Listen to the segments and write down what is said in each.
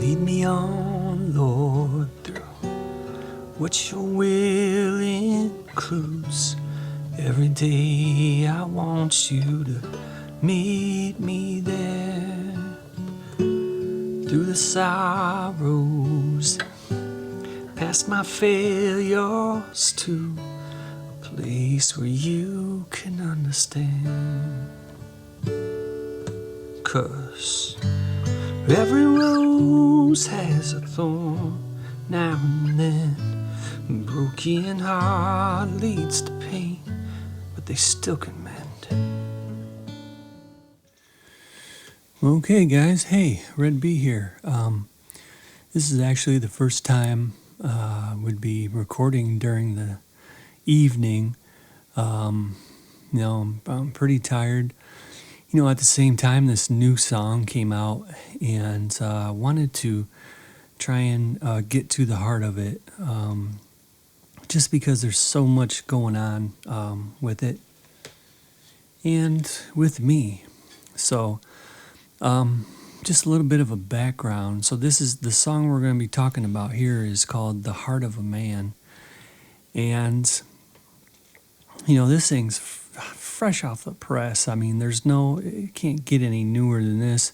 Lead me on, Lord, through what your will includes. Every day I want you to meet me there. Through the sorrows, past my failures to a place where you can understand. 'Cause every rose has a thorn now and then. A broken heart leads to pain, but they still can mend. Okay, guys. Hey, Red B here. This is actually the first time would be recording during the evening. I'm pretty tired. At the same time, this new song came out, and I wanted to try and get to the heart of it, just because there's so much going on with it and with me. So, just a little bit of a background. So this is the song we're going to be talking about here is called "The Heart of a Man," and this thing's fresh off the press. I mean, it can't get any newer than this.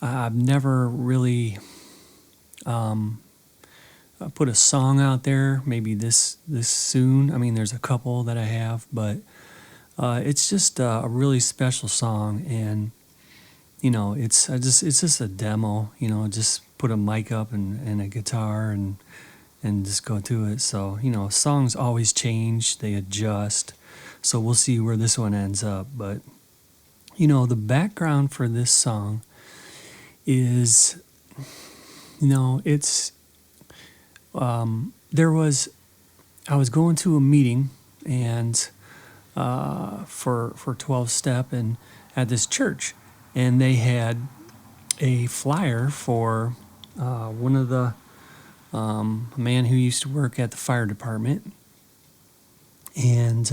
I've never really put a song out there, maybe this soon. I mean, there's a couple that I have, but it's just a really special song, and it's just a demo. Just put a mic up and a guitar and just go to it. So songs always change, they adjust. So we'll see where this one ends up. But, the background for this song is, it's, I was going to a meeting and for 12-step and at this church, and they had a flyer for one of the a man who used to work at the fire department, and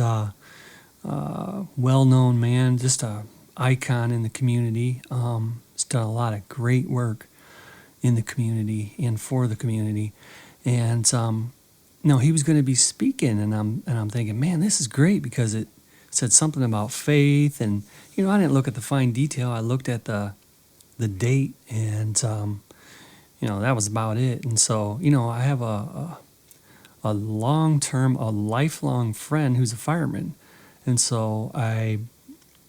well-known man, just a icon in the community. He's done a lot of great work in the community and for the community. And he was going to be speaking, and I'm thinking, man, this is great, because it said something about faith, and I didn't look at the fine detail. I looked at the date, and that was about it. And so I have a lifelong friend who's a fireman. And so I,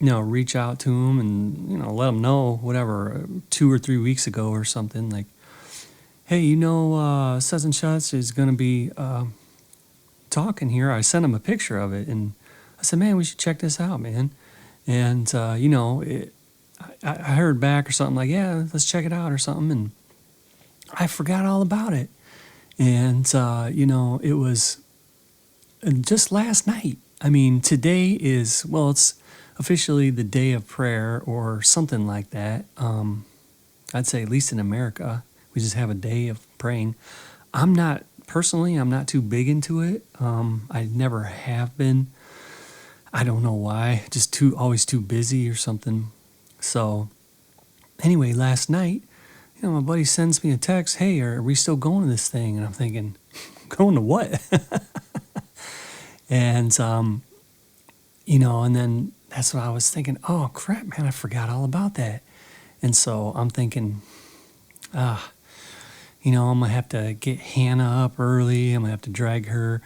reach out to him and, let him know, whatever, 2 or 3 weeks ago or something, like, hey, such and such is going to be talking here. I sent him a picture of it, and I said, man, we should check this out, man. And, I heard back or something like, yeah, let's check it out or something. And I forgot all about it. And, it was just last night. I mean, today is, it's officially the day of prayer or something like that. I'd say at least in America, we just have a day of praying. I'm not too big into it. I never have been. I don't know why, just always too busy or something. So anyway, last night, my buddy sends me a text, hey, are we still going to this thing? And I'm thinking, going to what? And, and then that's what I was thinking, oh, crap, man, I forgot all about that. And so I'm thinking, I'm going to have to get Hannah up early. I'm going to have to drag her.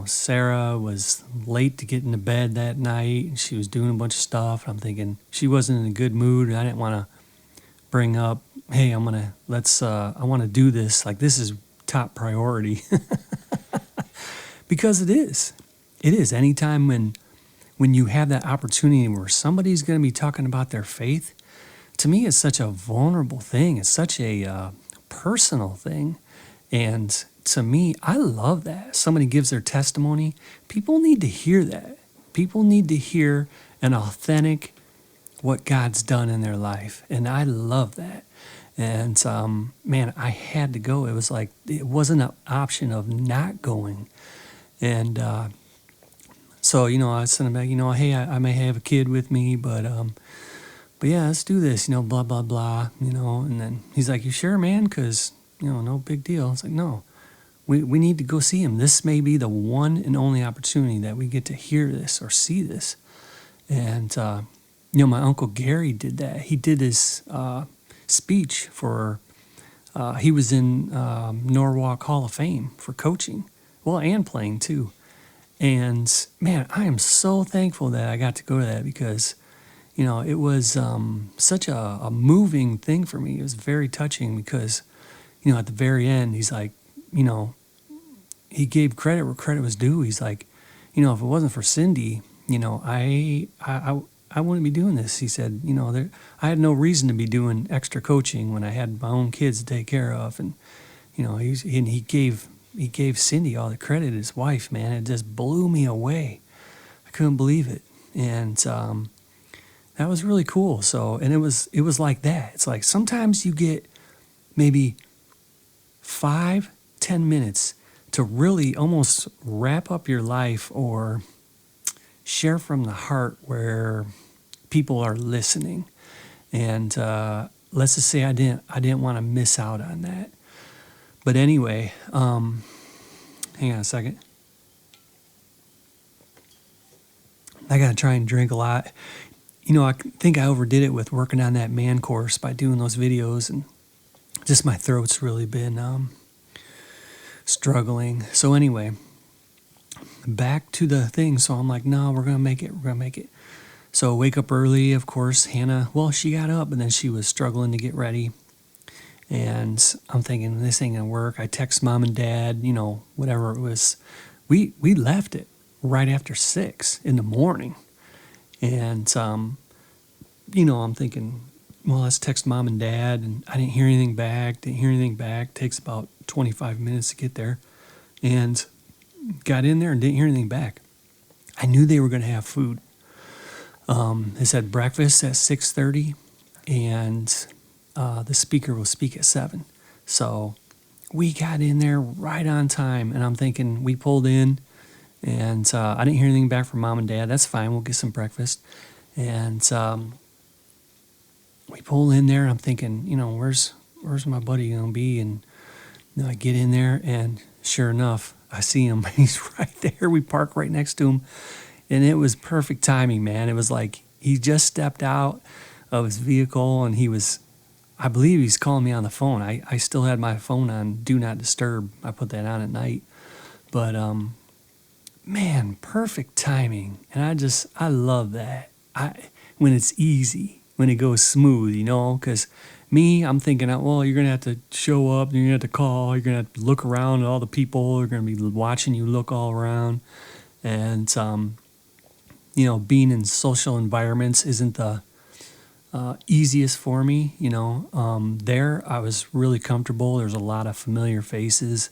Sarah was late to get into bed that night, and she was doing a bunch of stuff. I'm thinking she wasn't in a good mood, and I didn't want to bring up, hey, I want to do this. Like, this is top priority. Because it is. It is. Anytime when you have that opportunity where somebody's going to be talking about their faith, to me, it's such a vulnerable thing. It's such a personal thing. And to me, I love that. Somebody gives their testimony. People need to hear that. People need to hear an authentic, what God's done in their life. And I love that. And, man, I had to go. It was like, it wasn't an option of not going. And so, I sent him back, hey, I may have a kid with me, but but yeah, let's do this, blah, blah, blah, and then he's like, you sure, man? Because, no big deal. It's like, no, we need to go see him. This may be the one and only opportunity that we get to hear this or see this. And, my Uncle Gary did that. He did his speech for, he was in Norwalk Hall of Fame for coaching, well, and playing too. And man, I am so thankful that I got to go to that because, it was such a moving thing for me. It was very touching because, at the very end, he's like, he gave credit where credit was due. He's like, if it wasn't for Cindy, I wouldn't be doing this. He said, I had no reason to be doing extra coaching when I had my own kids to take care of. And, he gave Cindy all the credit, his wife, man. It just blew me away. I couldn't believe it. And, that was really cool. So, and it was like that. It's like sometimes you get maybe 5-10 minutes to really almost wrap up your life or share from the heart where people are listening. And let's just say I didn't want to miss out on that. But anyway, hang on a second. I got to try and drink a lot. I think I overdid it with working on that man course by doing those videos, and just my throat's really been struggling. So anyway, back to the thing. So I'm like, no, we're going to make it. So wake up early, of course. Hannah, well, she got up, and then she was struggling to get ready. And I'm thinking, this ain't going to work. I text mom and dad, whatever it was. We left it right after 6 in the morning. And, I'm thinking, well, let's text mom and dad. And I didn't hear anything back. Takes about 25 minutes to get there. And got in there and didn't hear anything back. I knew they were going to have food. They said breakfast at 6:30. And the speaker will speak at 7. So we got in there right on time. And I'm thinking, we pulled in. And I didn't hear anything back from mom and dad. That's fine. We'll get some breakfast. And we pull in there. And I'm thinking, where's my buddy going to be? And I get in there, and sure enough, I see him. He's right there. We park right next to him. And it was perfect timing, man. It was like he just stepped out of his vehicle, and I believe he's calling me on the phone. I still had my phone on Do Not Disturb. I put that on at night. But, man, perfect timing. And I love that. When it's easy, when it goes smooth, because me, I'm thinking, well, you're going to have to show up, you're going to have to call, you're going to have to look around at all the people, you're going to be watching you look all around. And, being in social environments isn't the easiest for me, There, I was really comfortable. There's a lot of familiar faces.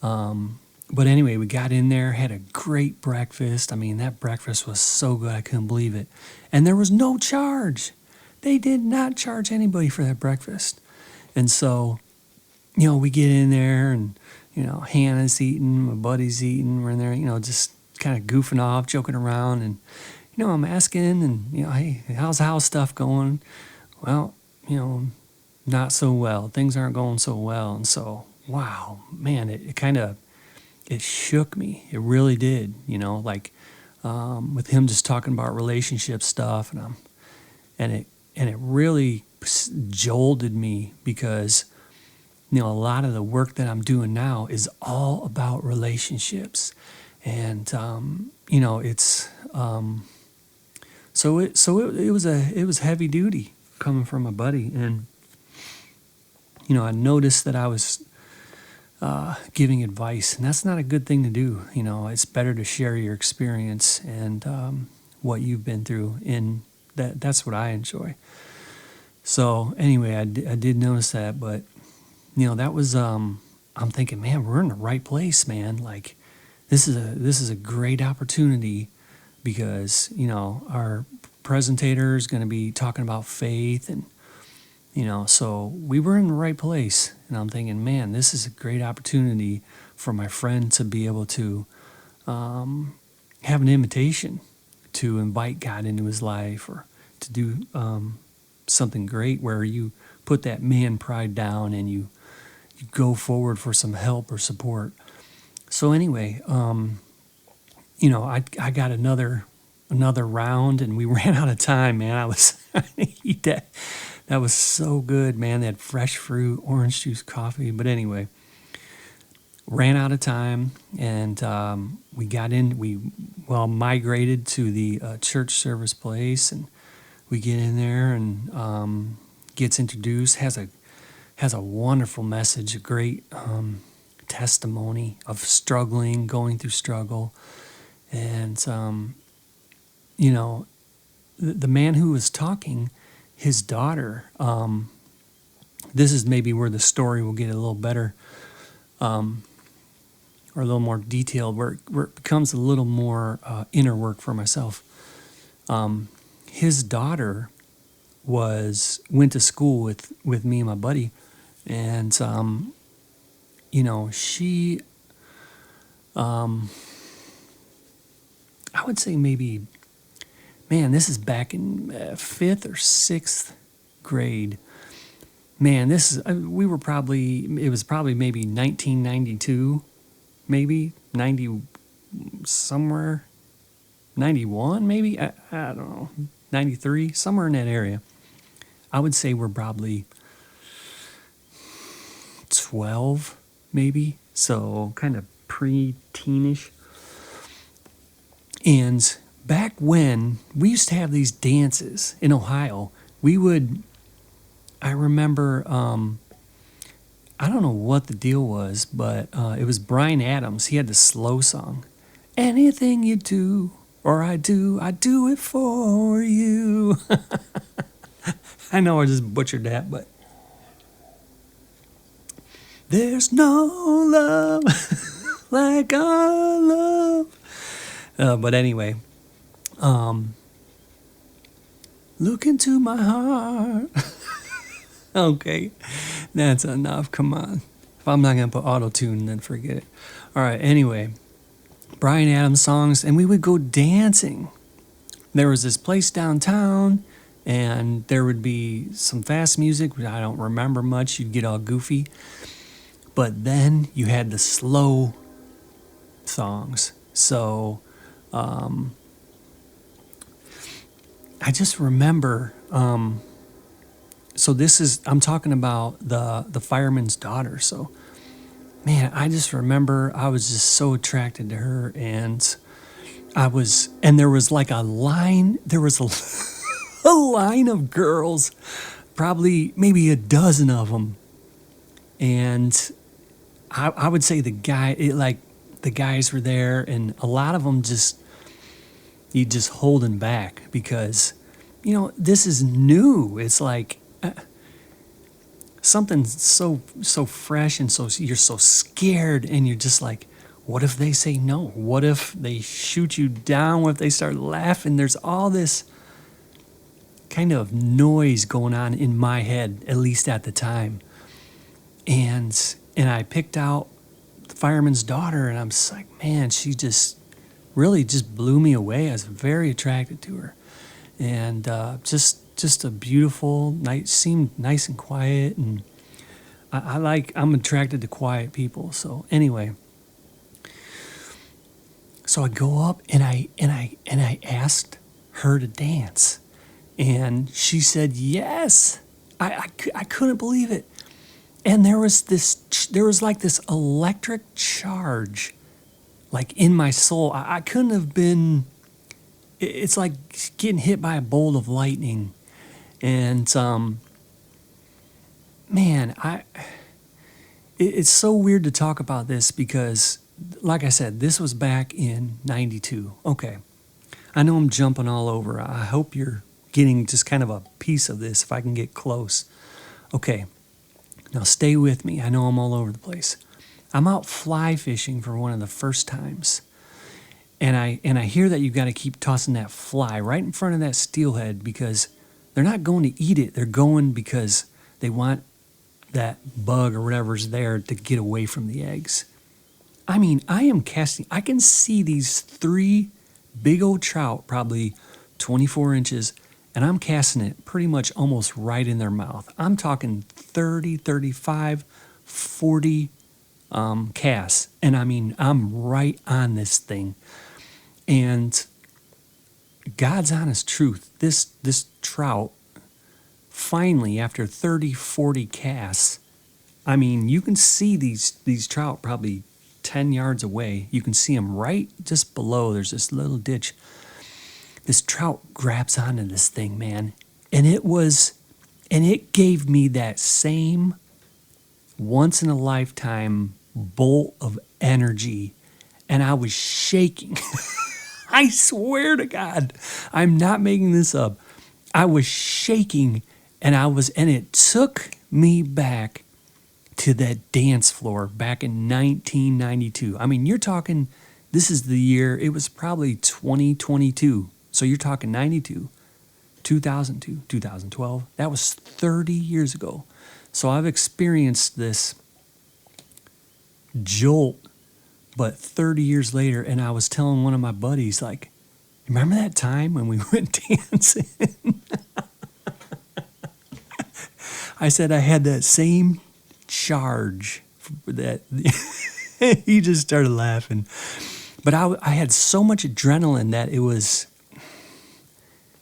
But anyway, we got in there, had a great breakfast. I mean, that breakfast was so good, I couldn't believe it. And there was no charge. They did not charge anybody for that breakfast. And so, we get in there, and, Hannah's eating, my buddy's eating. We're in there, just kind of goofing off, joking around. And, I'm asking, and, hey, how's house stuff going? Well, not so well. Things aren't going so well. And so, wow, man, it shook me. It really did, with him just talking about relationship stuff, and it really jolted me because, a lot of the work that I'm doing now is all about relationships, and it's so it was heavy duty coming from my buddy, and I noticed that I was giving advice, and that's not a good thing to do. It's better to share your experience and what you've been through. In that's what I enjoy. So anyway, I did notice that, but that was I'm thinking, man, we're in the right place, man. Like this is a great opportunity because our presentator is going to be talking about faith, and so we were in the right place. And I'm thinking, man, this is a great opportunity for my friend to be able to have an invitation to invite God into his life, or to do something great where you put that man pride down and you go forward for some help or support. So anyway, I got another round and we ran out of time, man. I was trying to eat that. That was so good, man. They had fresh fruit, orange juice, coffee. But anyway, ran out of time and we got in. We migrated to the church service place, and we get in there and gets introduced. Has a wonderful message, a great testimony of struggling, going through struggle, and the man who was talking, his daughter. This is maybe where the story will get a little better, or a little more detailed, where it becomes a little more inner work for myself. His daughter went to school with me and my buddy, and she, I would say maybe, man, this is back in 5th or 6th grade. Man, it was probably maybe 1992, maybe 90 somewhere, 91 maybe, I don't know, 93, somewhere in that area. I would say we're probably 12 maybe, so kind of pre-teenish. And back when we used to have these dances in Ohio, I remember, I don't know what the deal was, but it was Bryan Adams. He had the slow song. Anything you do or I do it for you. I know I just butchered that, but there's no love like our love. But anyway, look into my heart. Okay, that's enough. Come on. If I'm not going to put auto-tune, then forget it. All right, anyway, Bryan Adams songs, and we would go dancing. There was this place downtown, and there would be some fast music, which I don't remember much. You'd get all goofy. But then you had the slow songs. So I just remember, so I'm talking about the fireman's daughter. So, man, I just remember I was just so attracted to her, and there was like a line, a line of girls, probably maybe a dozen of them. And I would say the guys were there, and a lot of them just holding back because, this is new. It's like something so fresh, and so you're so scared, and you're just like, what if they say no? What if they shoot you down? What if they start laughing? There's all this kind of noise going on in my head, at least at the time. And I picked out the fireman's daughter, and I'm just like, man, she just really just blew me away. I was very attracted to her, and just a beautiful night. Seemed nice and quiet, and I'm attracted to quiet people. So anyway, so I go up and I asked her to dance, and she said yes. I couldn't believe it. And there was like this electric charge, like in my soul. I couldn't have been. It's like getting hit by a bolt of lightning, and man, it's so weird to talk about this because, like I said, this was back in '92. Okay, I know I'm jumping all over. I hope you're getting just kind of a piece of this if I can get close. Okay. Now stay with me. I know I'm all over the place. I'm out fly fishing for one of the first times. And I hear that you've got to keep tossing that fly right in front of that steelhead because they're not going to eat it. They're going because they want that bug or whatever's there to get away from the eggs. I mean, I am casting. I can see these 3 big old trout, probably 24 inches, and I'm casting it pretty much almost right in their mouth. I'm talking 30, 35, 40 casts. And I mean, I'm right on this thing. And God's honest truth, this trout, finally, after 30, 40 casts, I mean, you can see these trout probably 10 yards away. You can see them right just below. There's this little ditch. This trout grabs onto this thing, man. And it gave me that same once in a lifetime bolt of energy. And I was shaking. I swear to God, I'm not making this up. I was shaking and it took me back to that dance floor back in 1992. I mean, you're talking, this is the year, it was probably 2022. So you're talking 92, 2002, 2012. That was 30 years ago. So I've experienced this jolt, but 30 years later, and I was telling one of my buddies, like, remember that time when we went dancing? I said I had that same charge that he just started laughing. But I had so much adrenaline that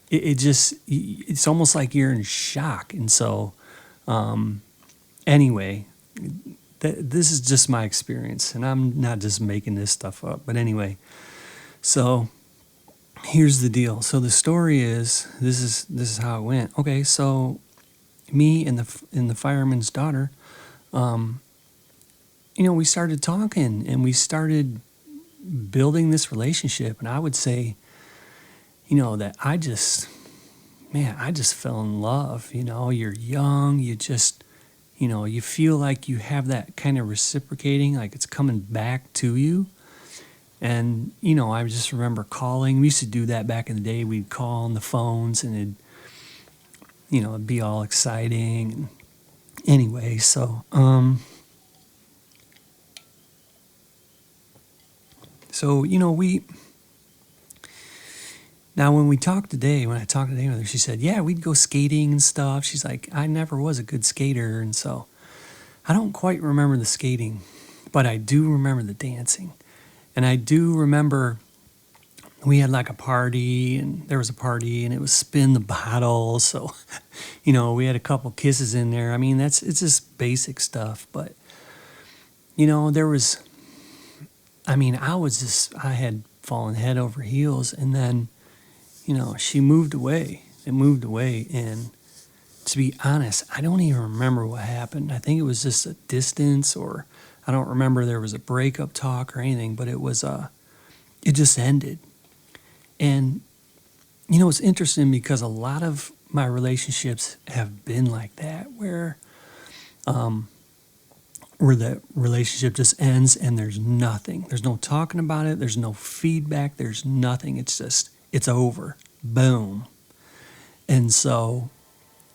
it's almost like you're in shock. And so, anyway, this is just my experience, and I'm not just making this stuff up. But anyway, so here's the deal. So the story is, this is how it went. Okay, so me and the fireman's daughter, we started talking and we started building this relationship. And I would say, that I just fell in love. You're young, you just, you feel like you have that kind of reciprocating, like it's coming back to you. And, I just remember calling. We used to do that back in the day. We'd call on the phones and it'd be all exciting. And anyway, so, now when I talked today with her, she said, yeah, we'd go skating and stuff. She's like, I never was a good skater. And so I don't quite remember the skating, but I do remember the dancing. And I do remember we had like a party, and there was a party, and it was spin the bottle. So, we had a couple kisses in there. I mean, it's just basic stuff. But, I had fallen head over heels, and then, she moved away. It moved away. And to be honest, I don't even remember what happened. I think it was just a distance, or I don't remember there was a breakup talk or anything, but it just ended. And, it's interesting because a lot of my relationships have been like that, where the relationship just ends and there's nothing. There's no talking about it. There's no feedback. There's nothing. It's just, it's over. Boom. And so,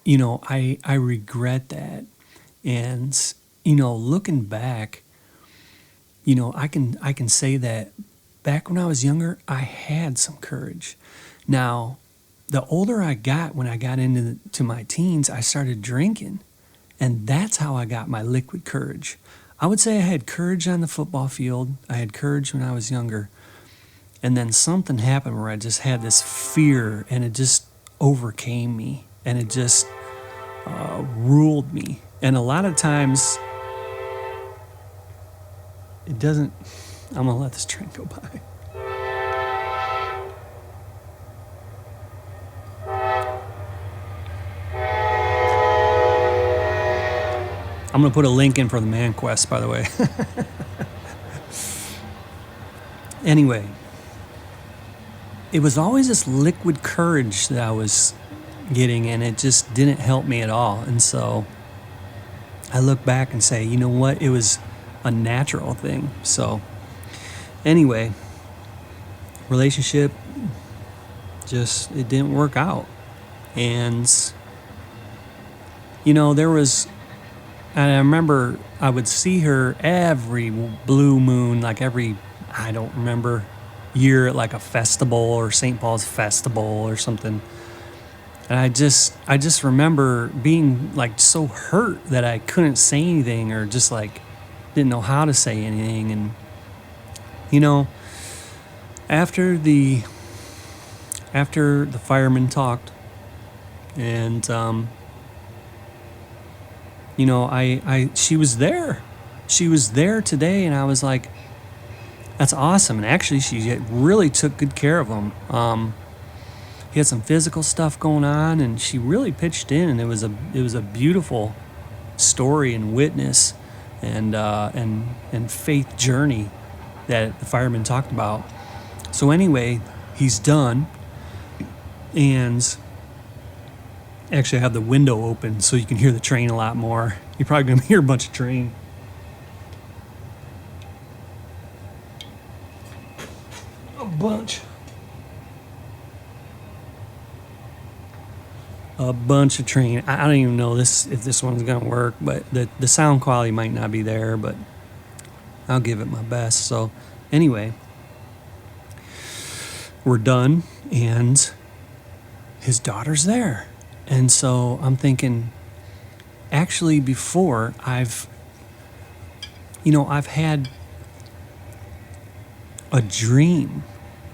I regret that. And, looking back, I can say that back when I was younger, I had some courage. Now, the older I got, when I got into my teens, I started drinking. And that's how I got my liquid courage. I would say I had courage on the football field. I had courage when I was younger. And then something happened where I just had this fear, and it just overcame me. And it just ruled me. And a lot of times, it doesn't... I'm going to let this train go by. I'm going to put a link in for the Man Quest, by the way. Anyway, it was always this liquid courage that I was getting, and it just didn't help me at all. And so I look back and say, you know what? It was a natural thing. So anyway, relationship, just, it didn't work out. And, and I remember I would see her every blue moon, like every, I don't remember, year at like a festival or St. Paul's festival or something. And I just remember being like so hurt that I couldn't say anything, or just like didn't know how to say anything. And you know, after the fireman talked, and you know, she was there. She was there today, and I was like, that's awesome. And actually, she really took good care of him. He had some physical stuff going on, and she really pitched in, and it was a beautiful story and witness, and faith journey that the fireman talked about. So anyway, he's done, and actually I have the window open so you can hear the train a lot more. You're probably gonna hear a bunch of train. A bunch of train. I don't even know if this one's gonna work, but the sound quality might not be there, but I'll give it my best. So anyway, we're done, and his daughter's there. And so I'm thinking, actually, before I've had a dream,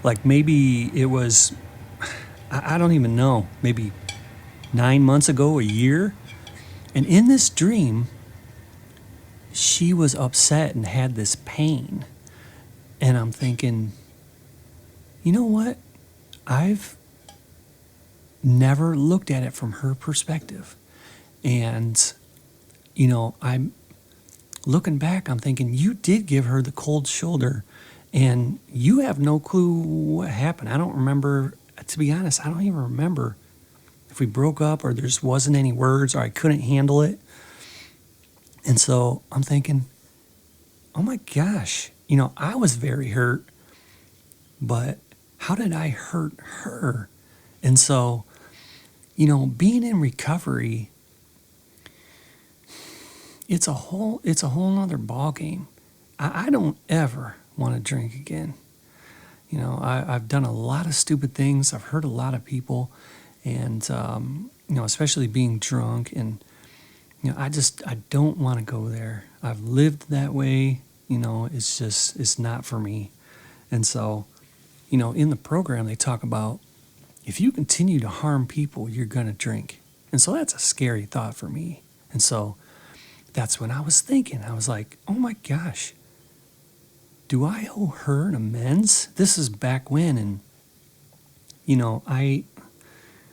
like maybe it was, I don't even know, maybe 9 months ago, a year. And in this dream, she was upset and had this pain. And I'm thinking, you know what? I've never looked at it from her perspective. And, I'm looking back, I'm thinking, you did give her the cold shoulder, and you have no clue what happened. I don't remember, to be honest, I don't even remember if we broke up or there just wasn't any words or I couldn't handle it. And so I'm thinking, oh my gosh, I was very hurt, but how did I hurt her? And so, being in recovery, it's a whole nother ball game. I don't ever want to drink again. I've done a lot of stupid things. I've hurt a lot of people, and especially being drunk. And I don't want to go there. I've lived that way. It's not for me. And so, in the program they talk about, if you continue to harm people, you're gonna drink. And so that's a scary thought for me. And so that's when I was thinking. I was like, oh my gosh, do I owe her an amends? This is back when, and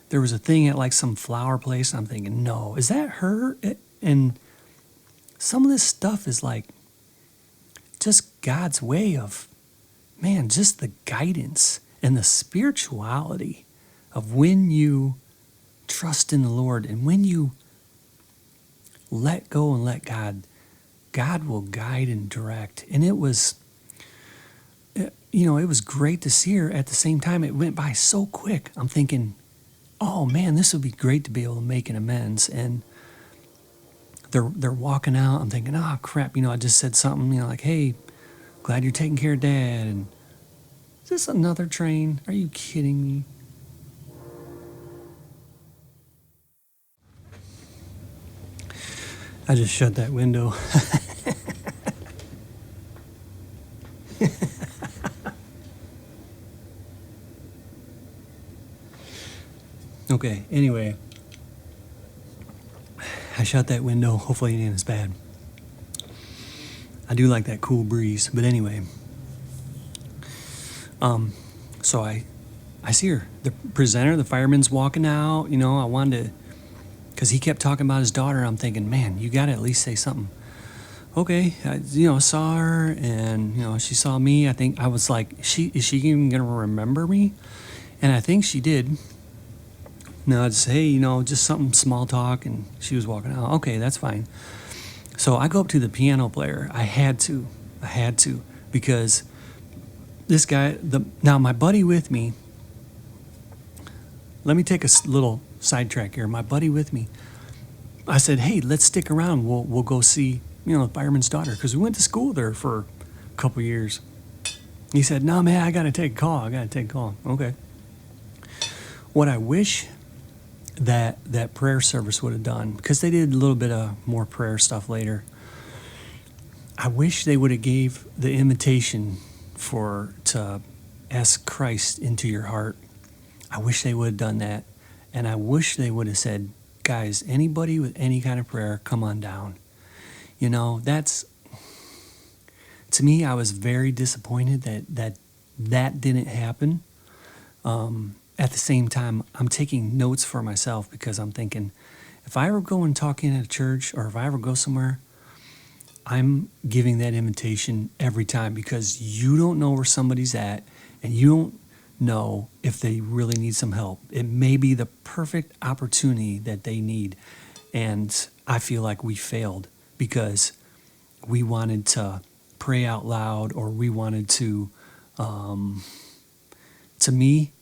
there was a thing at like some flower place, and I'm thinking, no, is that her? And some of this stuff is like just God's way of, man, just the guidance and the spirituality of when you trust in the Lord, and when you let go and let God, God will guide and direct. And it was great to see her. At the same time, it went by so quick. I'm thinking, oh man, this would be great to be able to make an amends. And they're walking out. I'm thinking, oh crap, I just said something, like, hey, glad you're taking care of Dad. And is this another train? Are you kidding me? I just shut that window. Okay, anyway, I shut that window. Hopefully it ain't as bad. I do like that cool breeze. But anyway, so I see her. The presenter, the fireman's walking out. I wanted to, because he kept talking about his daughter. I'm thinking, man, you got to at least say something. Okay, I saw her, and, she saw me. I think I was like, is she even going to remember me? And I think she did. No, I'd say, hey, just something small talk, and she was walking out. Okay, that's fine. So I go up to the piano player. I had to, because this guy, now my buddy with me, let me take a little sidetrack here. My buddy with me, I said, hey, let's stick around. We'll go see, the fireman's daughter, because we went to school there for a couple years. He said, no, man, I got to take a call. Okay. What I wish that prayer service would have done, because they did a little bit of more prayer stuff later. I wish they would have gave the invitation to ask Christ into your heart. I wish they would have done that. And I wish they would have said, guys, anybody with any kind of prayer, come on down. You know, to me, I was very disappointed that didn't happen. At the same time, I'm taking notes for myself, because I'm thinking, if I ever go and talk in at a church, or if I ever go somewhere, I'm giving that invitation every time, because you don't know where somebody's at, and you don't know if they really need some help. It may be the perfect opportunity that they need. And I feel like we failed because we wanted to pray out loud, or we wanted to me,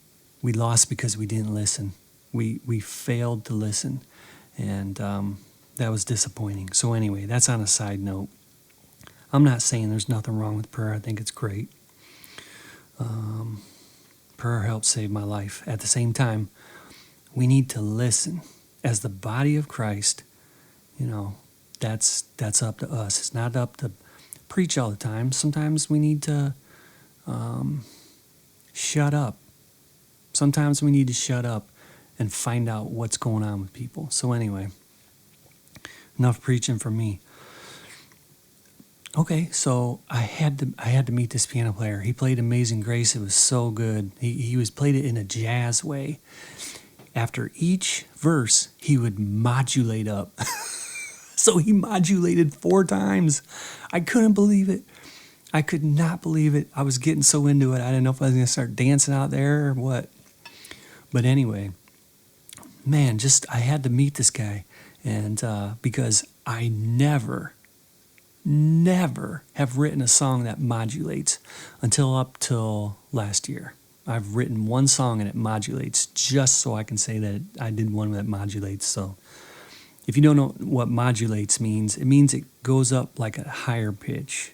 we lost because we didn't listen. We failed to listen. And that was disappointing. So anyway, that's on a side note. I'm not saying there's nothing wrong with prayer. I think it's great. Prayer helped save my life. At the same time, we need to listen. As the body of Christ, you know, that's up to us. It's not up to preach all the time. Sometimes we need to shut up. Sometimes we need to shut up and find out what's going on with people. So anyway, enough preaching for me. Okay, so I had to meet this piano player. He played Amazing Grace. It was so good. He played it in a jazz way. After each verse, he would modulate up. So he modulated 4 times. I couldn't believe it. I could not believe it. I was getting so into it. I didn't know if I was going to start dancing out there or what. But anyway, man, I had to meet this guy. And because I never have written a song that modulates up till last year. I've written one song and it modulates, just so I can say that I did one that modulates. So if you don't know what modulates means, it means it goes up like a higher pitch.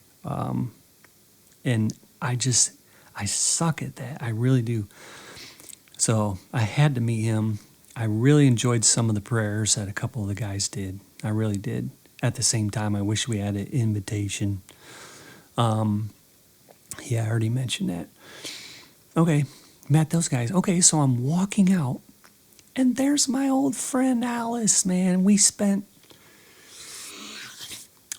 And I suck at that. I really do. So I had to meet him. I really enjoyed some of the prayers that a couple of the guys did. I really did. At the same time, I wish we had an invitation. Yeah, I already mentioned that. Okay, met those guys. Okay, so I'm walking out, and there's my old friend Alice, man. We spent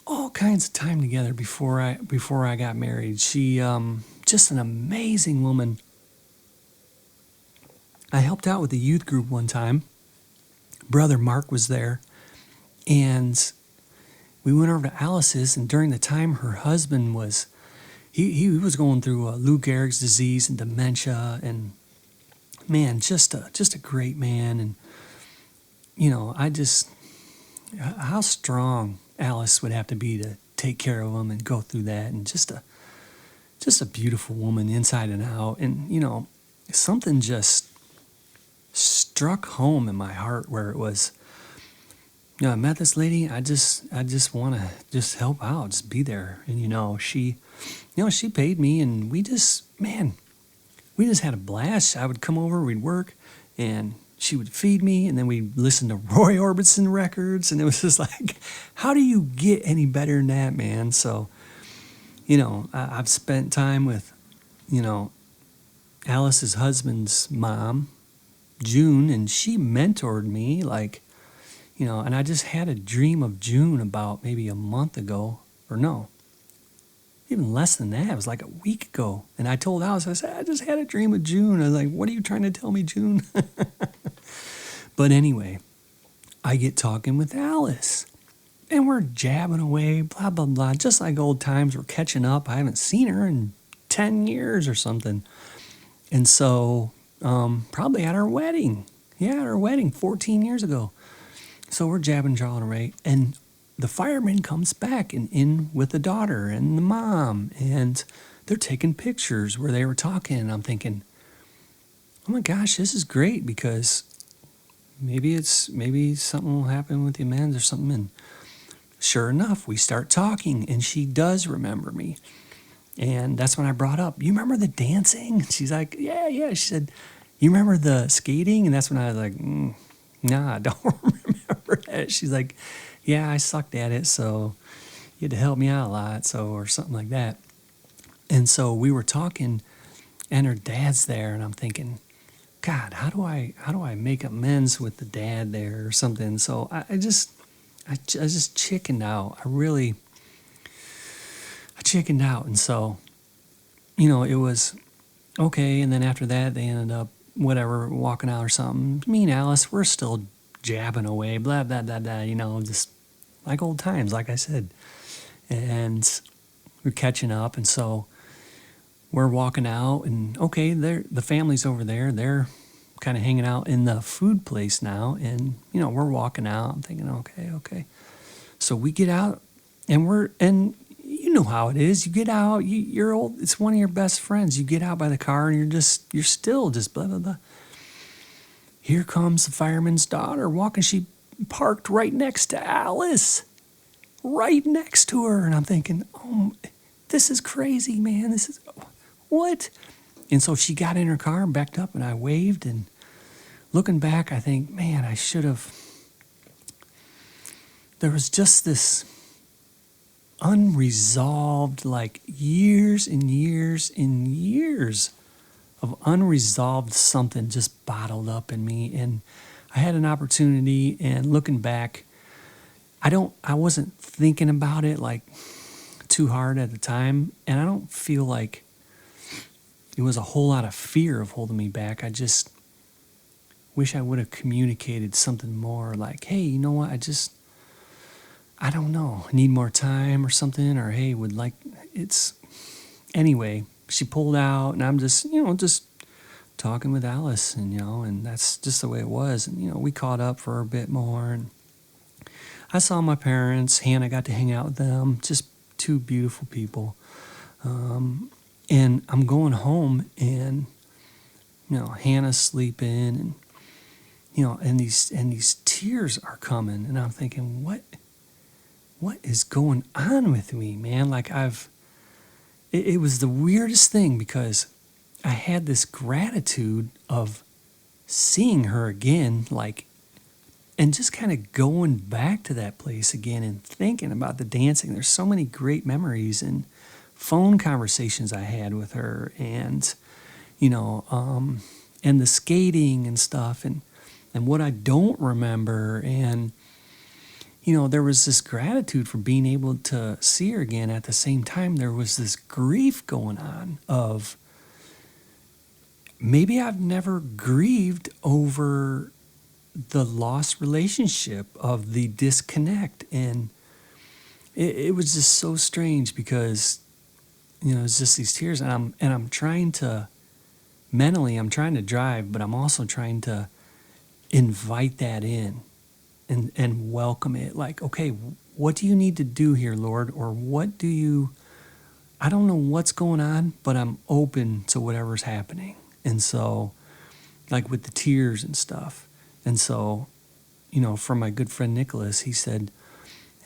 all kinds of time together before I got married. She just an amazing woman. I helped out with the youth group one time. Brother Mark was there, and we went over to Alice's, and during the time her husband was he was going through Lou Gehrig's disease and dementia, and man, just a great man. And you know, how strong Alice would have to be to take care of him and go through that, and just a beautiful woman inside and out. And you know, something just struck home in my heart where it was, you know, I met this lady. I just want to just help out, just be there. And she paid me, and we just had a blast. I would come over, we'd work, and she would feed me, and then we'd listen to Roy Orbison records, and it was just like, how do you get any better than that, man? So, I've spent time with, Alice's husband's mom, June, and she mentored me, and I just had a dream of June about maybe a month ago, or no, even less than that. It was like a week ago. And I told Alice, I said, I just had a dream of June. I was like, what are you trying to tell me, June? But anyway, I get talking with Alice, and we're jabbing away, blah, blah, blah, just like old times. We're catching up. I haven't seen her in 10 years or something. And so probably at our wedding. Yeah, at our wedding 14 years ago. So we're jabbing, jawing away, and the fireman comes back and in with the daughter and the mom, and they're taking pictures where they were talking. And I'm thinking, oh my gosh, this is great, because maybe something will happen with the amends or something. And sure enough, we start talking, and she does remember me. And that's when I brought up, you remember the dancing? She's like, yeah. She said, you remember the skating? And that's when I was like, nah, I don't remember that. She's like, yeah, I sucked at it, so you had to help me out a lot, so, or something like that. And so we were talking, and her dad's there, and I'm thinking, God, how do I make amends with the dad there or something? So I just chickened out. I chickened out, and so it was okay. And then after that, they ended up whatever walking out or something. Me and Alice, we're still jabbing away, blah blah blah blah. Just like old times, like I said, and we're catching up, and so we're walking out, and okay, the family's over there. They're kind of hanging out in the food place now, and we're walking out. I'm thinking, okay. So we get out, and you know how it is. You get out, you're old. It's one of your best friends. You get out by the car, and you're still just blah blah blah. Here comes the fireman's daughter walking. She parked right next to Alice, right next to her, and I'm thinking, oh, this is crazy, man. This is what? And so she got in her car and backed up, and I waved. And looking back, I think, man, I should have. There was just this unresolved, like years and years and years of unresolved something just bottled up in me. And I had an opportunity, and looking back, I wasn't thinking about it like too hard at the time, and I don't feel like it was a whole lot of fear of holding me back. I just wish I would have communicated something more like, hey, you know what, I don't know, need more time or something, or hey, anyway, she pulled out, and I'm just talking with Alice, and that's just the way it was. And, we caught up for a bit more, and I saw my parents. Hannah got to hang out with them, just two beautiful people. And I'm going home, and, Hannah's sleeping, and, and these tears are coming, and I'm thinking, what is going on with me, man? Like it was the weirdest thing, because I had this gratitude of seeing her again, and just kind of going back to that place again and thinking about the dancing. There's so many great memories and phone conversations I had with her, and, and the skating and stuff, and what I don't remember. And, there was this gratitude for being able to see her again. At the same time, there was this grief going on of maybe I've never grieved over the lost relationship, of the disconnect. And it was just so strange, because, it's just these tears, and I'm trying to, mentally, I'm trying to drive, but I'm also trying to invite that in and welcome it. Like, okay, what do you need to do here, Lord? Or I don't know what's going on, but I'm open to whatever's happening. And so, like with the tears and stuff. And so, from my good friend Nicholas, he said,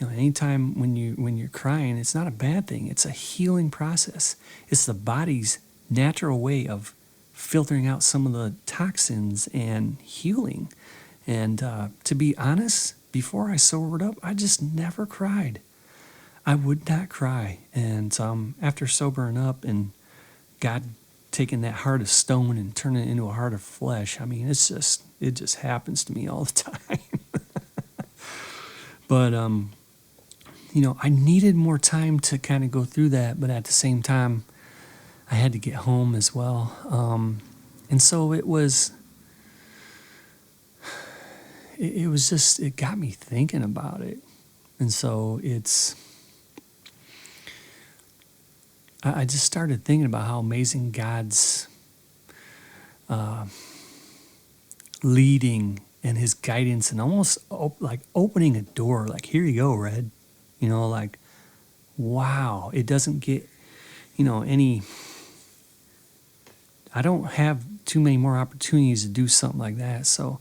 anytime when you're crying, it's not a bad thing. It's a healing process. It's the body's natural way of filtering out some of the toxins and healing. And to be honest, before I sobered up, I just never cried. I would not cry. And after sobering up and God taking that heart of stone and turning it into a heart of flesh, I mean, it just happens to me all the time. But, I needed more time to kind of go through that, but at the same time, I had to get home as well. And so it was just, it got me thinking about it. And so I just started thinking about how amazing God's leading and his guidance, and almost like opening a door, like, here you go, Red. Like, wow, it doesn't get, I don't have too many more opportunities to do something like that. So,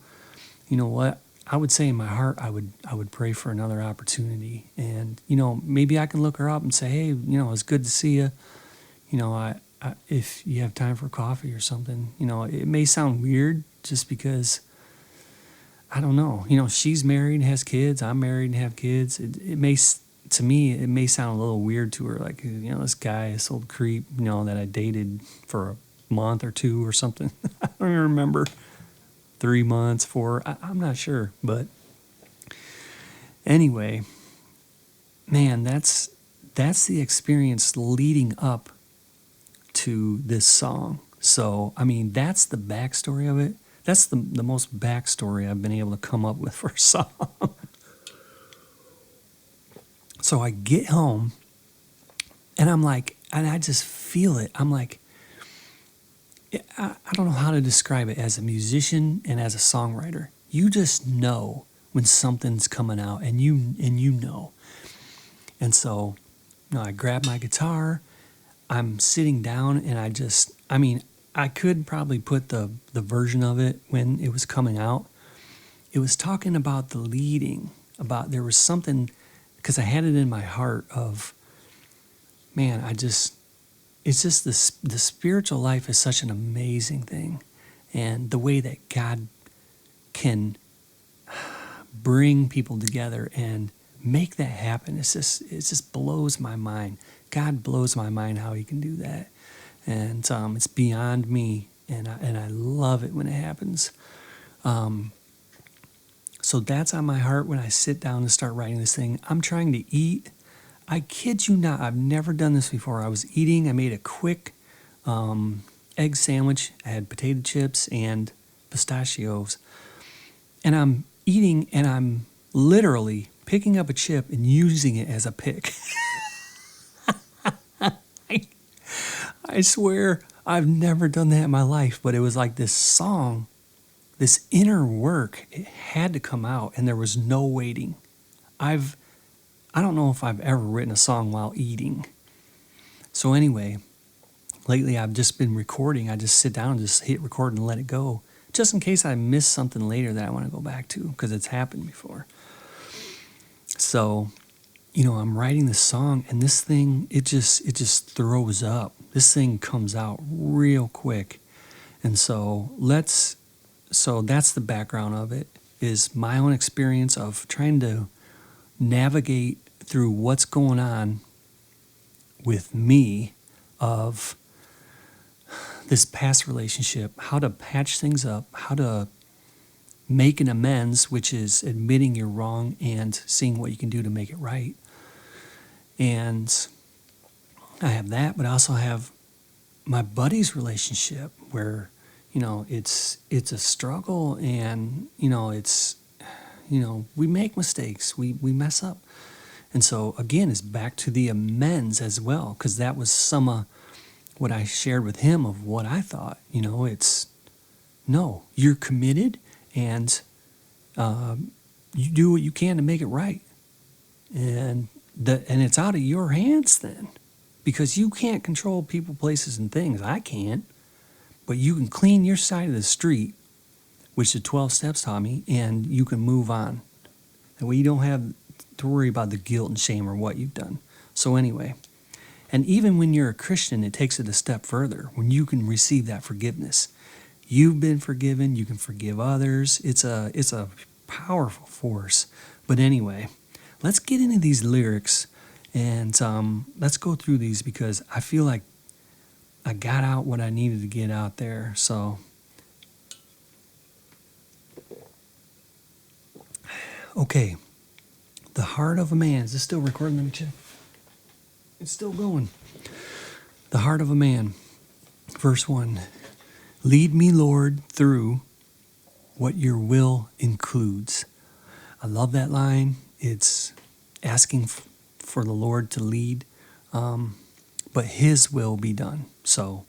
you know what? I would say in my heart, I would pray for another opportunity. And, maybe I can look her up and say, hey, it's good to see you. If you have time for coffee or something, it may sound weird just because I don't know. She's married and has kids. I'm married and have kids. To me, it may sound a little weird to her. Like, this guy, this old creep, that I dated for a month or two or something. I don't even remember. 3 months, 4. I'm not sure. But anyway, man, that's the experience leading up to this song. So, that's the backstory of it. That's the most backstory I've been able to come up with for a song. So I get home, and I'm like, and I just feel it. I'm like, I don't know how to describe it as a musician and as a songwriter. You just know when something's coming out, and you know. And so, I grab my guitar. I'm sitting down, and I could probably put the version of it when it was coming out. It was talking about the leading, there was something, because I had it in my heart of, man, it's just the spiritual life is such an amazing thing. And the way that God can bring people together and make that happen, it just blows my mind. God blows my mind how he can do that. And it's beyond me, and I love it when it happens. So that's on my heart when I sit down and start writing this thing. I'm trying to eat. I kid you not, I've never done this before. I was eating. I made a quick egg sandwich. I had potato chips and pistachios. And I'm eating, and I'm literally picking up a chip and using it as a pick. I swear I've never done that in my life, but it was like this song, this inner work, it had to come out, and there was no waiting. I don't know if I've ever written a song while eating. So anyway, lately I've just been recording. I just sit down and just hit record and let it go, just in case I miss something later that I want to go back to, because it's happened before. So, I'm writing this song, and this thing, it just throws up. This thing comes out real quick. And so that's the background of it, is my own experience of trying to navigate through what's going on with me, of this past relationship, how to patch things up, how to make an amends, which is admitting you're wrong and seeing what you can do to make it right. And I have that, but I also have my buddy's relationship where, it's a struggle, and, we make mistakes, we mess up. And so again, it's back to the amends as well, because that was some of what I shared with him of what I thought. It's, no, you're committed, and you do what you can to make it right. And it's out of your hands then, because you can't control people, places, and things. I can't. But you can clean your side of the street, which the 12 steps taught me, and you can move on. That way you don't have to worry about the guilt and shame or what you've done. So anyway, and even when you're a Christian, it takes it a step further, when you can receive that forgiveness. You've been forgiven, you can forgive others. It's a powerful force. But anyway, let's get into these lyrics, and let's go through these, because I feel like I got out what I needed to get out there. So, okay. The heart of a man. Is this still recording? Let me check. It's still going. The heart of a man. Verse 1. Lead me, Lord, through what your will includes. I love that line. It's asking for the Lord to lead, but his will be done. So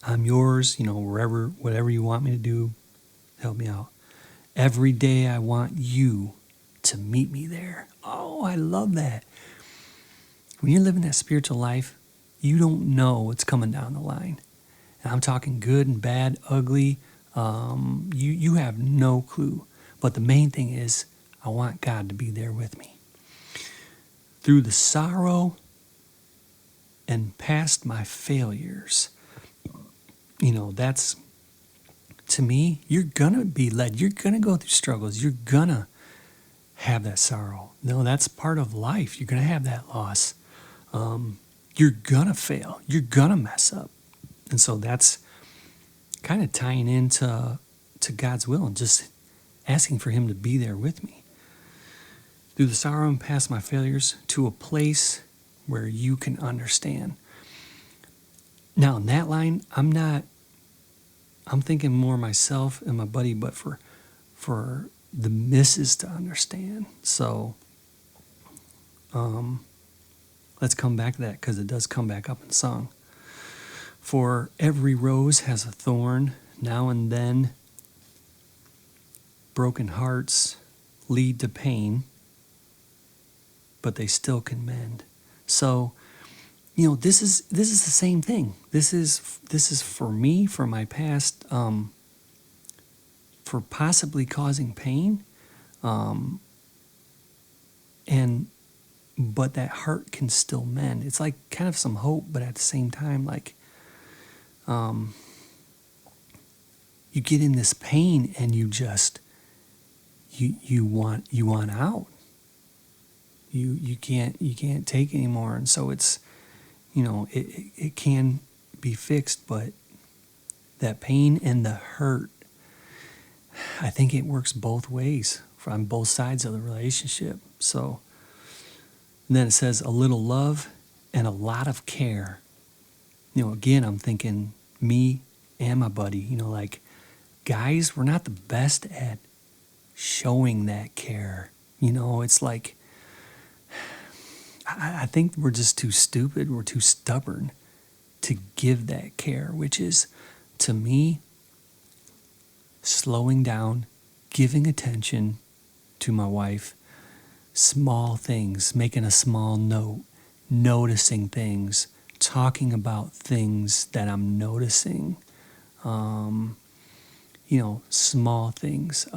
I'm yours, whatever you want me to do, help me out. Every day I want you to meet me there. Oh, I love that. When you're living that spiritual life, you don't know what's coming down the line. And I'm talking good and bad, ugly. You have no clue. But the main thing is, I want God to be there with me. Through the sorrow and past my failures. to me, you're gonna be led. You're gonna go through struggles. You're gonna have that sorrow. No, that's part of life. You're gonna have that loss. You're gonna fail. You're gonna mess up. And so that's kind of tying into God's will and just asking for him to be there with me. Through the sorrow and past my failures to a place where you can understand. Now, in that line, I'm thinking more myself and my buddy, but for the missus to understand. So let's come back to that, because it does come back up in song. For every rose has a thorn, now and then broken hearts lead to pain, but they still can mend. So, this is the same thing. This is for me, for my past, for possibly causing pain, but that heart can still mend. It's like kind of some hope, but at the same time, like, you get in this pain and you just you want out. You can't take anymore, and so it's it can be fixed, but that pain and the hurt, I think it works both ways from both sides of the relationship. So and then it says a little love and a lot of care. Again, I'm thinking me and my buddy, like, guys, we're not the best at showing that care. It's like, I think we're just too stupid. We're too stubborn to give that care, which is, to me, slowing down, giving attention to my wife, small things, making a small note, noticing things, talking about things that I'm noticing, small things,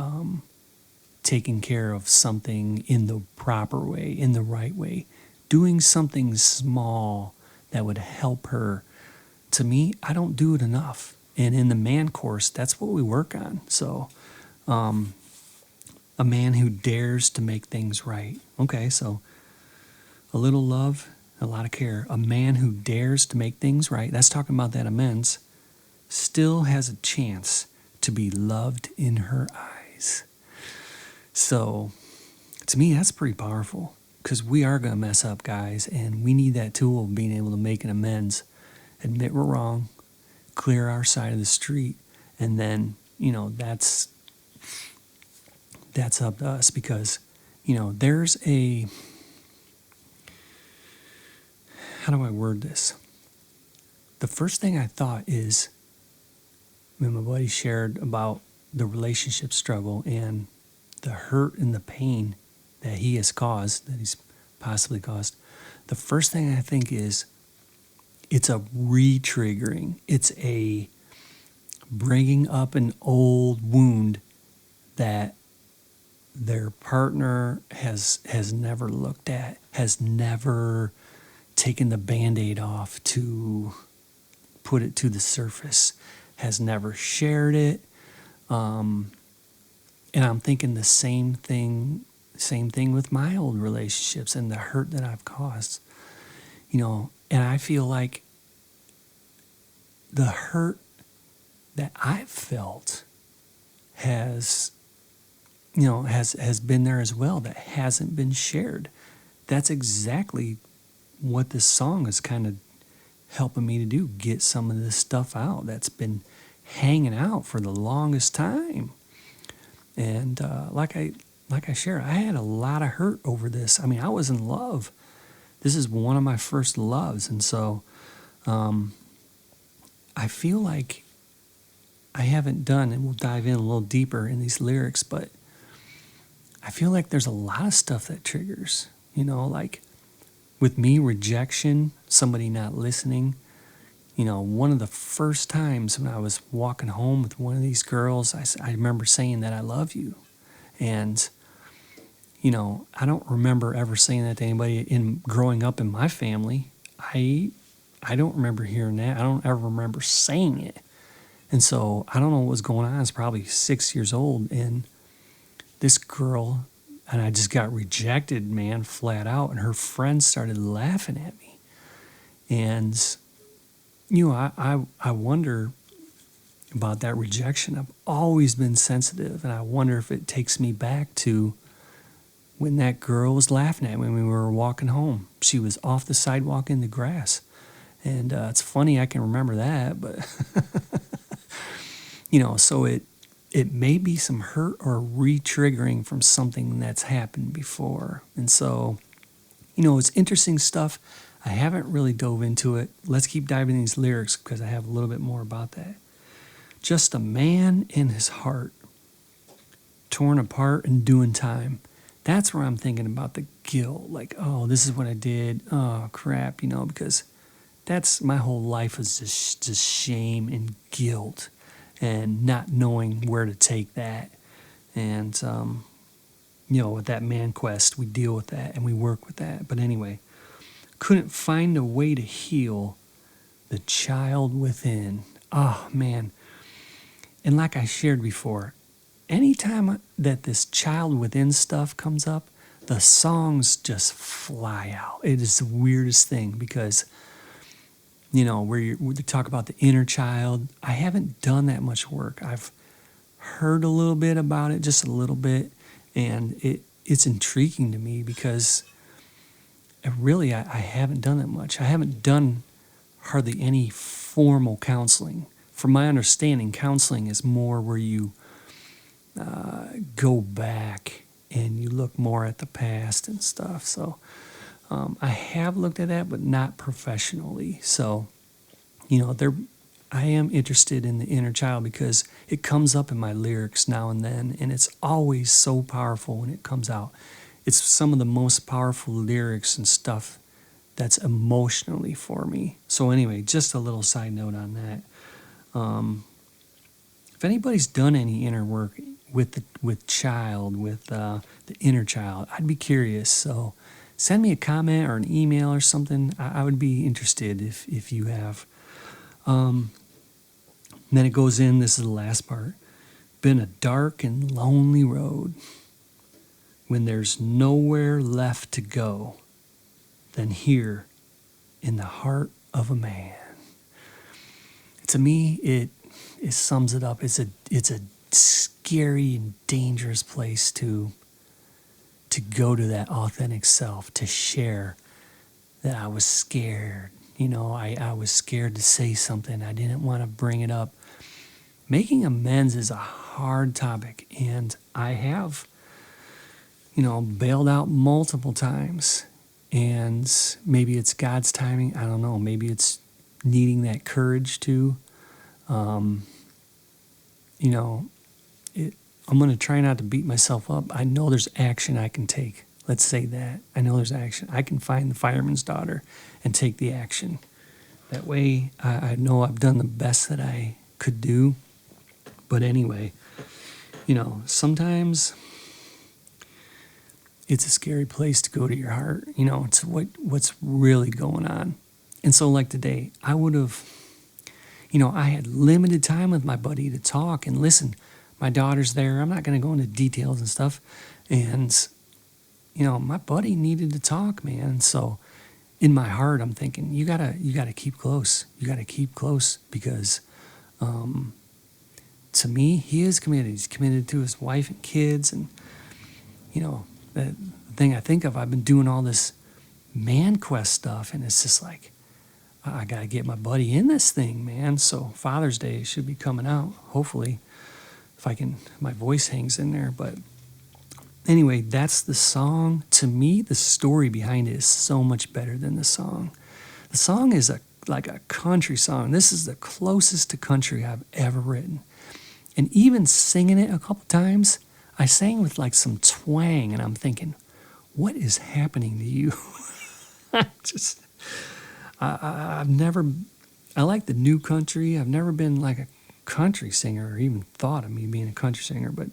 taking care of something in the proper way, in the right way, doing something small that would help her. To me, I don't do it enough. And in the man course, that's what we work on. So, a man who dares to make things right. Okay, so a little love, a lot of care. A man who dares to make things right, that's talking about that amends, still has a chance to be loved in her eyes. So, to me, that's pretty powerful, because we are going to mess up, guys, and we need that tool of being able to make an amends, admit we're wrong, clear our side of the street, and then, that's up to us, because, there's a, how do I word this? The first thing I thought is, when my buddy shared about the relationship struggle and the hurt and the pain that he has caused, that he's possibly caused, the first thing I think is, it's a re-triggering. It's a bringing up an old wound that their partner has never looked at, has never taken the Band-Aid off to put it to the surface, has never shared it. And I'm thinking the same thing with my old relationships and the hurt that I've caused. And I feel like the hurt that I've felt has been there as well, that hasn't been shared. That's exactly what this song is kind of helping me to do, get some of this stuff out that's been hanging out for the longest time. And like I share, I had a lot of hurt over this. I mean, I was in love. This is one of my first loves. And so I feel like I haven't done, and we'll dive in a little deeper in these lyrics, but I feel like there's a lot of stuff that triggers, like with me, rejection, somebody not listening. One of the first times when I was walking home with one of these girls, I remember saying that I love you. And, I don't remember ever saying that to anybody in growing up in my family. I don't remember hearing that. I don't ever remember saying it. And so I don't know what was going on. I was probably 6 years old, and this girl, and I just got rejected, man, flat out. And her friends started laughing at me. And, I wonder about that rejection. I've always been sensitive, and I wonder if it takes me back to when that girl was laughing at me when we were walking home. She was off the sidewalk in the grass. And it's funny I can remember that, but, so it may be some hurt or re-triggering from something that's happened before. And so, it's interesting stuff. I haven't really dove into it. Let's keep diving into these lyrics because I have a little bit more about that. Just a man in his heart, torn apart and doing time. That's where I'm thinking about the guilt. Like, oh, this is what I did. Oh, crap, because that's my whole life is just shame and guilt and not knowing where to take that. And, with that man quest, we deal with that and we work with that. But anyway, couldn't find a way to heal the child within. Oh, man. And like I shared before, anytime that this child within stuff comes up, the songs just fly out. It is the weirdest thing because, where they talk about the inner child, I haven't done that much work. I've heard a little bit about it, just a little bit, and it's intriguing to me because I haven't done that much. I haven't done hardly any formal counseling. From my understanding, counseling is more where you go back and you look more at the past and stuff. So I have looked at that, but not professionally. So, I am interested in the inner child because it comes up in my lyrics now and then, and it's always so powerful when it comes out. It's some of the most powerful lyrics and stuff that's emotionally for me. So anyway, just a little side note on that. If anybody's done any inner work with the inner child, I'd be curious. So send me a comment or an email or something. I would be interested if you have. Then it goes in, this is the last part. Been a dark and lonely road. When there's nowhere left to go, then here in the heart of a man. To me, it sums it up. It's a scary and dangerous place to go to that authentic self, to share that I was scared. I was scared to say something. I didn't want to bring it up. Making amends is a hard topic, and I have, bailed out multiple times. And maybe it's God's timing. I don't know. Maybe it's needing that courage to, I'm going to try not to beat myself up. I know there's action I can take. Let's say that. I know there's action. I can find the fireman's daughter and take the action. That way, I know I've done the best that I could do. But anyway, sometimes it's a scary place to go to your heart. It's what's really going on. And so like today, I would have, I had limited time with my buddy to talk and listen. My daughter's there. I'm not going to go into details and stuff. And, my buddy needed to talk, man. So in my heart, I'm thinking, you gotta keep close. You gotta keep close because, to me, he is committed. He's committed to his wife and kids. And, the thing I think of, I've been doing all this man quest stuff. And it's just like, I got to get my buddy in this thing, man. So Father's Day should be coming out, hopefully, if my voice hangs in there. But anyway, that's the song. To me, the story behind it is so much better than the song. The song is like a country song. This is the closest to country I've ever written. And even singing it a couple times, I sang with like some twang, and I'm thinking, what is happening to you? I like the new country. I've never been like a country singer or even thought of me being a country singer. But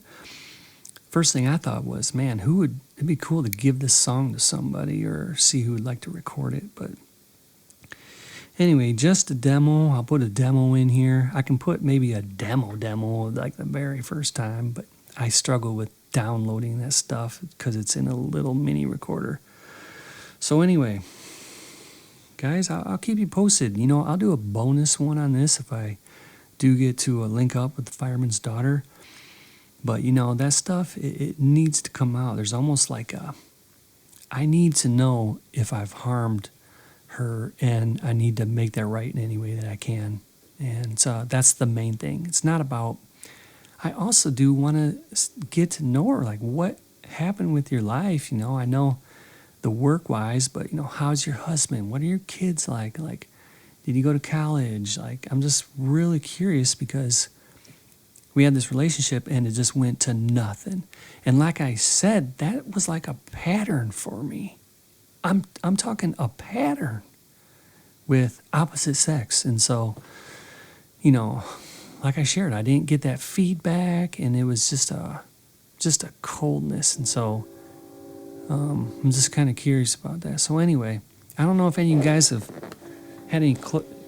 first thing I thought was, man, it'd be cool to give this song to somebody or see who would like to record it. But Anyway, just a demo. I'll put a demo in here. I can put maybe a demo like the very first time, but I struggle with downloading that stuff because it's in a little mini recorder. So anyway, guys, I'll keep you posted. I'll do a bonus one on this if I do get to link up with the fireman's daughter. But that stuff, it needs to come out. There's almost like I need to know if I've harmed her, and I need to make that right in any way that I can. And that's the main thing. It's not about, I also do want to get to know her, like what happened with your life. I know the work-wise, but how's your husband? What are your kids like? Like, did you go to college? Like, I'm just really curious because we had this relationship and it just went to nothing. And like I said, that was like a pattern for me. I'm talking a pattern with opposite sex. And so, like I shared, I didn't get that feedback, and it was just a coldness. And so I'm just kind of curious about that. So anyway, I don't know if any of you guys have had any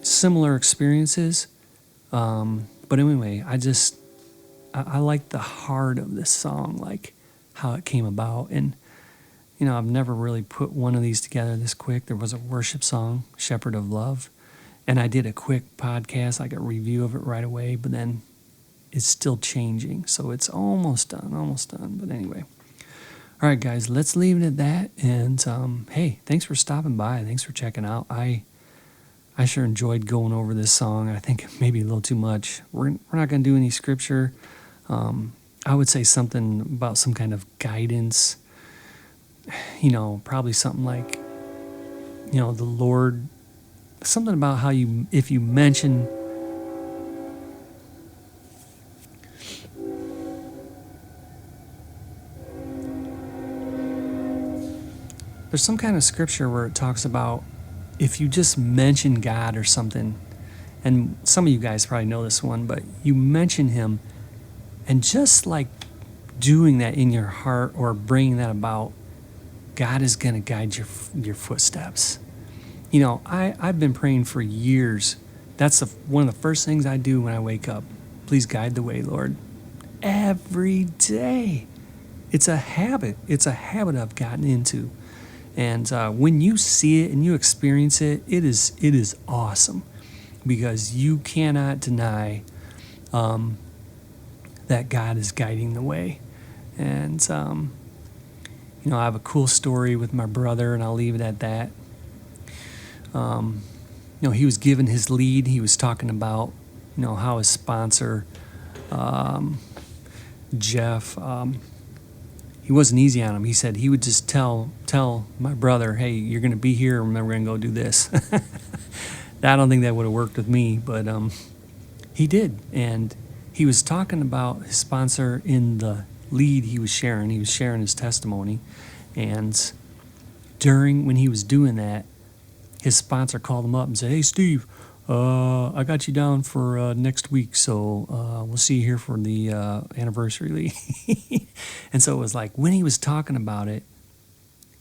similar experiences. But anyway, I like the heart of this song, like how it came about. And I've never really put one of these together this quick. There was a worship song, Shepherd of Love, and I did a quick podcast, like a review of it right away, but then it's still changing. So it's almost done. But anyway. All right, guys, let's leave it at that. And hey, thanks for stopping by. Thanks for checking out. I sure enjoyed going over this song. I think maybe a little too much. We're not going to do any scripture. I would say something about some kind of guidance. Probably something like, the Lord, something about how if you mention, there's some kind of scripture where it talks about if you just mention God or something, and some of you guys probably know this one, but you mention him, and just like doing that in your heart or bringing that about, God is going to guide your footsteps. I've been praying for years. That's one of the first things I do when I wake up. Please guide the way, Lord. Every day. It's a habit. It's a habit I've gotten into. And when you see it and you experience it, it is awesome, because you cannot deny that God is guiding the way. And I have a cool story with my brother, and I'll leave it at that. He was given his lead. He was talking about, how his sponsor, Jeff, he wasn't easy on him. He said he would just tell my brother, hey, you're going to be here, and then we're going to go do this. I don't think that would have worked with me, but he did. And he was talking about his sponsor in the lead he was sharing. He was sharing his testimony. And when he was doing that, his sponsor called him up and said, hey, Steve, I got you down for next week, so we'll see you here for the anniversary lead. And so it was like when he was talking about it,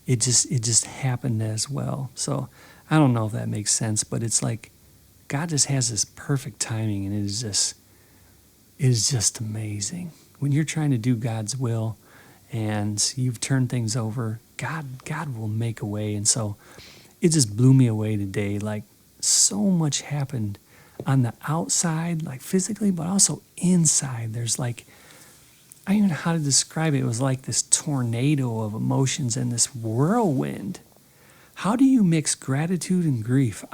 it just happened as well. So I don't know if that makes sense, but it's like God just has this perfect timing, and it is just amazing. When you're trying to do God's will and you've turned things over, God will make a way. And so it just blew me away today. Like, so much happened on the outside, like physically, but also inside. There's like, I don't even know how to describe it. It was like this tornado of emotions and this whirlwind. How do you mix gratitude and grief?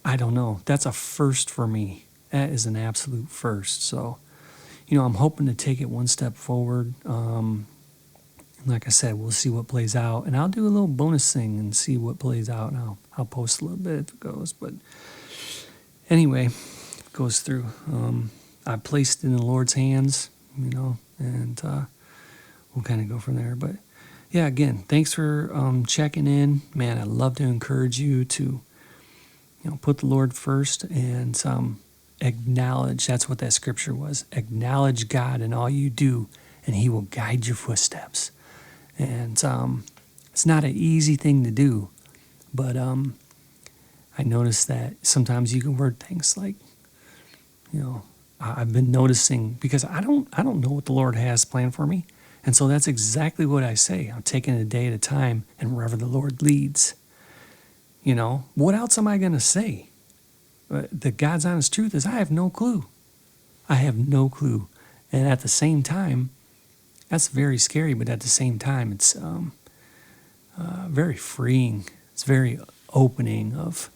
I don't know. That's a first for me. That is an absolute first. So, I'm hoping to take it one step forward. Like I said, we'll see what plays out. And I'll do a little bonus thing and see what plays out. And I'll post a little bit if it goes. But anyway, it goes through. I placed it in the Lord's hands, and we'll kind of go from there. But yeah, again, thanks for checking in. Man, I'd love to encourage you to, put the Lord first and acknowledge. That's what that scripture was. Acknowledge God in all you do, and he will guide your footsteps. And it's not an easy thing to do, but I notice that sometimes you can word things like, you know, I've been noticing, because I don't know what the Lord has planned for me. And so that's exactly what I say. I'm taking it a day at a time, and wherever the Lord leads. You know, what else am I going to say? The God's honest truth is I have no clue. I have no clue. And at the same time, that's very scary, but at the same time, it's very freeing. It's very opening of,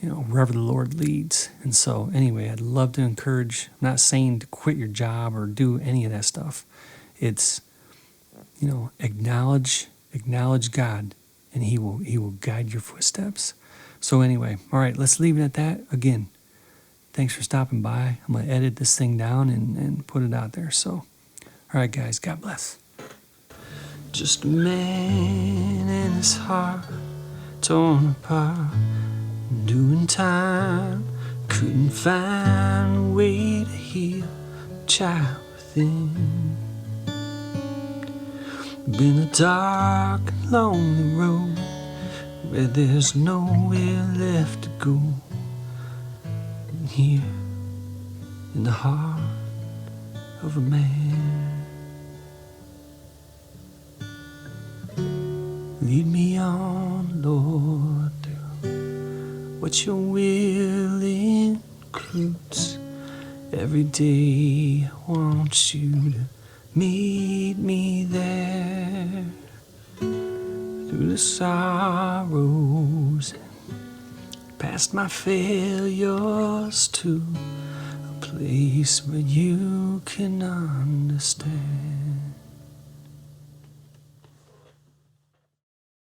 you know, wherever the Lord leads. And so anyway, I'd love to encourage, I'm not saying to quit your job or do any of that stuff. It's, you know, acknowledge God, and he will guide your footsteps. So anyway, all right, let's leave it at that. Again, thanks for stopping by. I'm going to edit this thing down and put it out there. So, all right, guys, God bless. Just a man and his heart torn apart, doing time, couldn't find a way to heal the child within. Been a dark and lonely road where there's nowhere left to go. And here in the heart of a man, lead me on, Lord, through what your will includes. Every day I want you to meet me there, through the sorrows and past my failures to a place where you can understand.